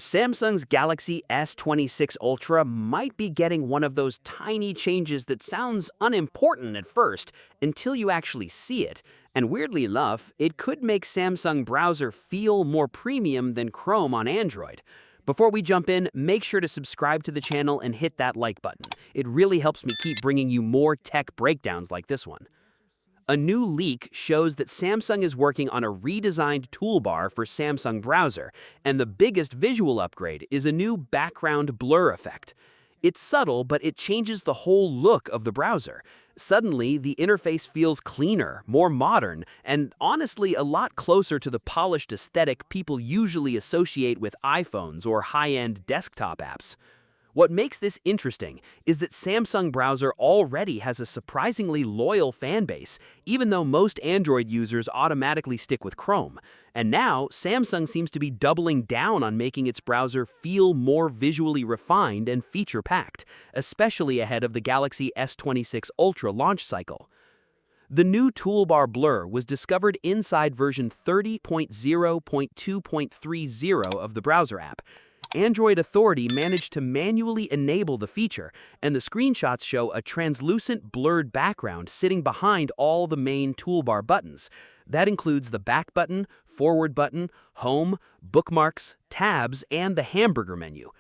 Samsung's Galaxy S26 Ultra might be getting one of those tiny changes that sounds unimportant at first until you actually see it. And weirdly enough, it could make Samsung browser feel more premium than Chrome on Android. Before we jump in, make sure to subscribe to the channel and hit that like button. It really helps me keep bringing you more tech breakdowns like this one. A new leak shows that Samsung is working on a redesigned toolbar for Samsung Browser, and the biggest visual upgrade is a new background blur effect. It's subtle, but it changes the whole look of the browser. Suddenly, the interface feels cleaner, more modern, and honestly a lot closer to the polished aesthetic people usually associate with iPhones or high-end desktop apps. What makes this interesting is that Samsung Browser already has a surprisingly loyal fan base, even though most Android users automatically stick with Chrome. And now, Samsung seems to be doubling down on making its browser feel more visually refined and feature-packed, especially ahead of the Galaxy S26 Ultra launch cycle. The new toolbar blur was discovered inside version 30.0.2.30 of the browser app. Android Authority managed to manually enable the feature, and the screenshots show a translucent blurred background sitting behind all the main toolbar buttons. That includes the back button, forward button, home, bookmarks, tabs, and the hamburger menu.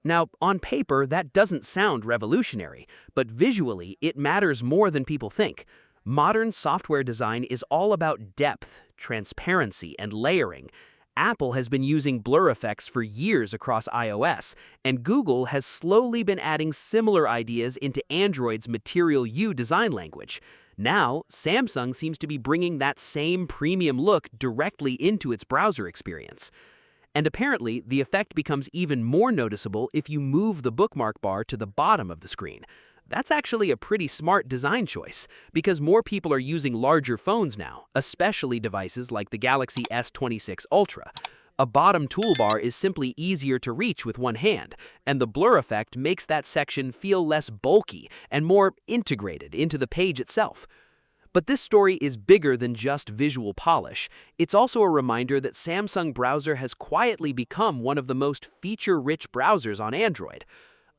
Now, on paper, that doesn't sound revolutionary, but visually, it matters more than people think. Modern software design is all about depth, transparency, and layering. Apple has been using blur effects for years across iOS, and Google has slowly been adding similar ideas into Android's Material You design language. Now, Samsung seems to be bringing that same premium look directly into its browser experience. And apparently, the effect becomes even more noticeable if you move the bookmark bar to the bottom of the screen. That's actually a pretty smart design choice, because more people are using larger phones now, especially devices like the Galaxy S26 Ultra. A bottom toolbar is simply easier to reach with one hand, and the blur effect makes that section feel less bulky and more integrated into the page itself. But this story is bigger than just visual polish. It's also a reminder that Samsung Browser has quietly become one of the most feature-rich browsers on Android.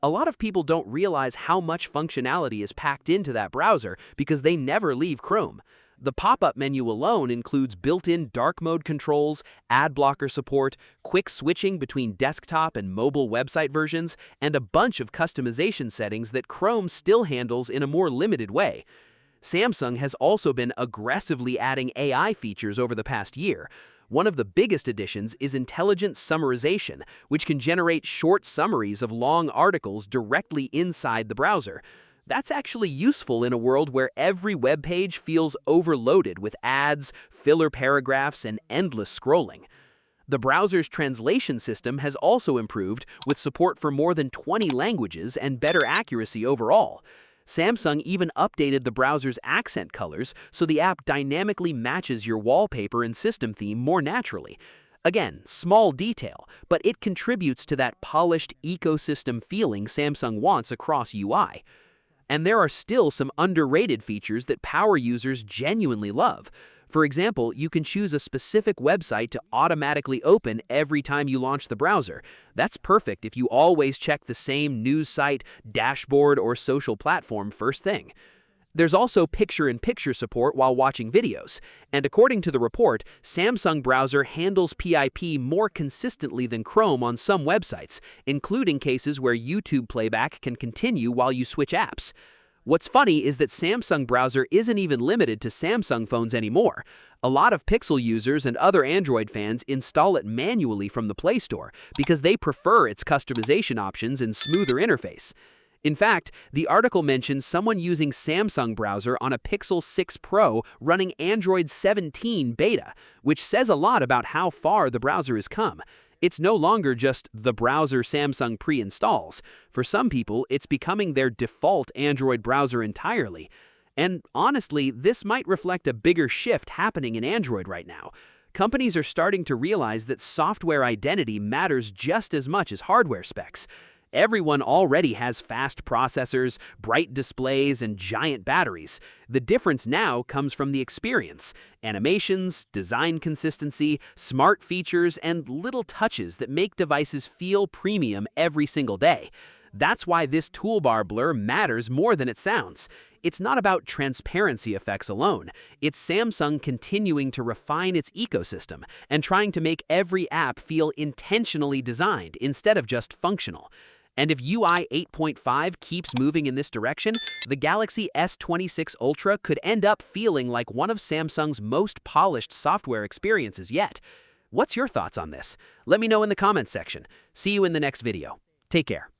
A lot of people don't realize how much functionality is packed into that browser because they never leave Chrome. The pop-up menu alone includes built-in dark mode controls, ad blocker support, quick switching between desktop and mobile website versions, and a bunch of customization settings that Chrome still handles in a more limited way. Samsung has also been aggressively adding AI features over the past year. One of the biggest additions is intelligent summarization, which can generate short summaries of long articles directly inside the browser. That's actually useful in a world where every web page feels overloaded with ads, filler paragraphs, and endless scrolling. The browser's translation system has also improved with support for more than 20 languages and better accuracy overall. Samsung even updated the browser's accent colors so the app dynamically matches your wallpaper and system theme more naturally. Again, small detail, but it contributes to that polished ecosystem feeling Samsung wants across UI. And there are still some underrated features that power users genuinely love. For example, you can choose a specific website to automatically open every time you launch the browser. That's perfect if you always check the same news site, dashboard, or social platform first thing. There's also picture-in-picture support while watching videos, and according to the report, Samsung Browser handles PIP more consistently than Chrome on some websites, including cases where YouTube playback can continue while you switch apps. What's funny is that Samsung Browser isn't even limited to Samsung phones anymore. A lot of Pixel users and other Android fans install it manually from the Play Store because they prefer its customization options and smoother interface. In fact, the article mentions someone using Samsung Browser on a Pixel 6 Pro running Android 17 beta, which says a lot about how far the browser has come. It's no longer just the browser Samsung pre-installs. For some people, it's becoming their default Android browser entirely. And honestly, this might reflect a bigger shift happening in Android right now. Companies are starting to realize that software identity matters just as much as hardware specs. Everyone already has fast processors, bright displays, and giant batteries. The difference now comes from the experience: animations, design consistency, smart features, and little touches that make devices feel premium every single day. That's why this toolbar blur matters more than it sounds. It's not about transparency effects alone. It's Samsung continuing to refine its ecosystem and trying to make every app feel intentionally designed instead of just functional. And if UI 8.5 keeps moving in this direction, the Galaxy S26 Ultra could end up feeling like one of Samsung's most polished software experiences yet. What's your thoughts on this? Let me know in the comments section. See you in the next video. Take care.